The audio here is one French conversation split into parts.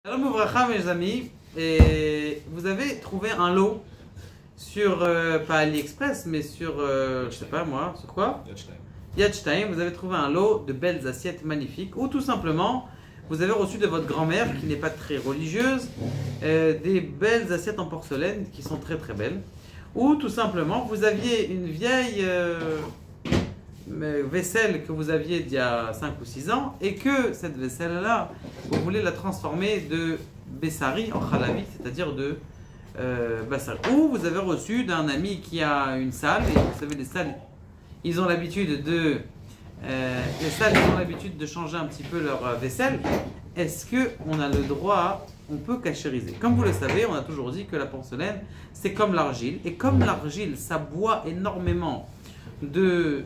Shalom Ouvracha mes amis, et vous avez trouvé un lot sur, pas AliExpress, mais sur, je sais pas moi, sur quoi? Yad Shtaim. Vous avez trouvé un lot de belles assiettes magnifiques, ou tout simplement, vous avez reçu de votre grand-mère, qui n'est pas très religieuse, des belles assiettes en porcelaine qui sont très très belles, ou tout simplement, vous aviez une vieille vaisselle que vous aviez d'il y a 5 ou 6 ans et que cette vaisselle-là, vous voulez la transformer de Bessari en Khalavi, c'est-à-dire de Bassari. Ou vous avez reçu d'un ami qui a une salle, et vous savez, les salles, ils ont l'habitude de changer un petit peu leur vaisselle. Est-ce qu'on a le droit, on peut cachériser? Comme vous le savez, on a toujours dit que la porcelaine, c'est comme l'argile, et comme l'argile, ça boit énormément de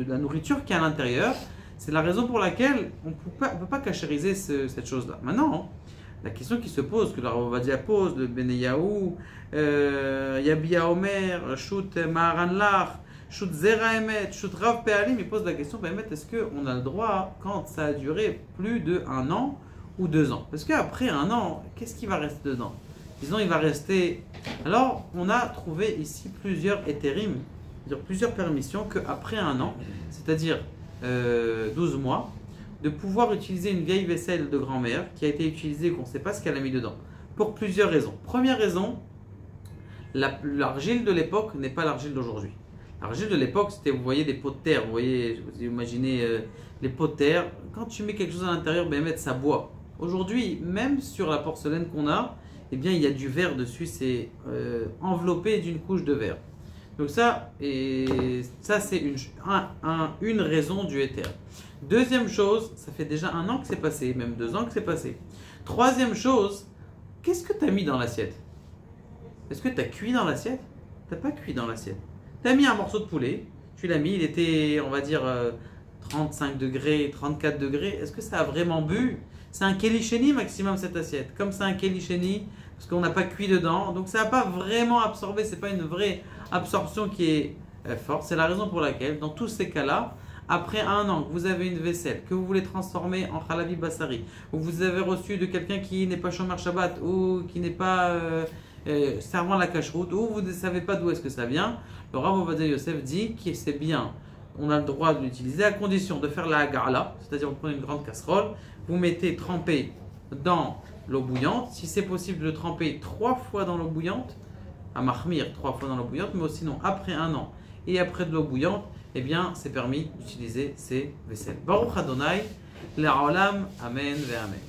la nourriture qui est à l'intérieur. C'est la raison pour laquelle on ne peut pas cachériser cette chose-là. Maintenant, la question qui se pose, que la Rav Ovadia pose, le Beneyahu, Yabia Omer, Shoot Maharan Lach, Shoot Zera Emet, Shoot Rav Pealim, il pose la question, est-ce qu'on a le droit, quand ça a duré plus d'1 an ou 2 ans? Parce qu'après 1 an, qu'est-ce qui va rester dedans? Disons, il va rester. Alors, on a trouvé ici plusieurs éthérimes, c'est-à-dire plusieurs permissions qu'après 1 an, c'est-à-dire 12 mois, de pouvoir utiliser une vieille vaisselle de grand-mère qui a été utilisée et qu'on ne sait pas ce qu'elle a mis dedans. Pour plusieurs raisons. Première raison, l'argile de l'époque n'est pas l'argile d'aujourd'hui. L'argile de l'époque, c'était, vous voyez, des pots de terre. Vous voyez, vous imaginez les pots de terre. Quand tu mets quelque chose à l'intérieur, ça boit. Aujourd'hui, même sur la porcelaine qu'on a, eh bien, il y a du verre dessus, c'est enveloppé d'une couche de verre. Donc ça c'est une raison du éther. Deuxième chose, ça fait déjà 1 an que c'est passé, même 2 ans que c'est passé. Troisième chose, qu'est-ce que tu as mis dans l'assiette? Est-ce que tu as cuit dans l'assiette? Tu n'as pas cuit dans l'assiette. Tu as mis un morceau de poulet, tu l'as mis, il était, on va dire, 35 degrés, 34 degrés. Est-ce que ça a vraiment bu? C'est un kélicheni maximum cette assiette. Comme c'est un kélicheni, parce qu'on n'a pas cuit dedans, donc ça n'a pas vraiment absorbé, c'est pas une vraie absorption qui est forte. C'est la raison pour laquelle, dans tous ces cas-là, après 1 an, que vous avez une vaisselle, que vous voulez transformer en Khalavi Bassari, ou vous avez reçu de quelqu'un qui n'est pas Shomer Shabbat, ou qui n'est pas servant la cacheroute, ou vous ne savez pas d'où est-ce que ça vient, le Rav Ovadia Yosef dit que c'est bien. On a le droit de l'utiliser à condition de faire la hagala, c'est-à-dire vous prenez une grande casserole, vous mettez trempé dans l'eau bouillante. Si c'est possible de le tremper 3 fois dans l'eau bouillante, à mahmir 3 fois dans l'eau bouillante, mais sinon après 1 an et après de l'eau bouillante, eh bien c'est permis d'utiliser ces vaisselles. Baruch Adonai, Le'olam, Amen ve Amen.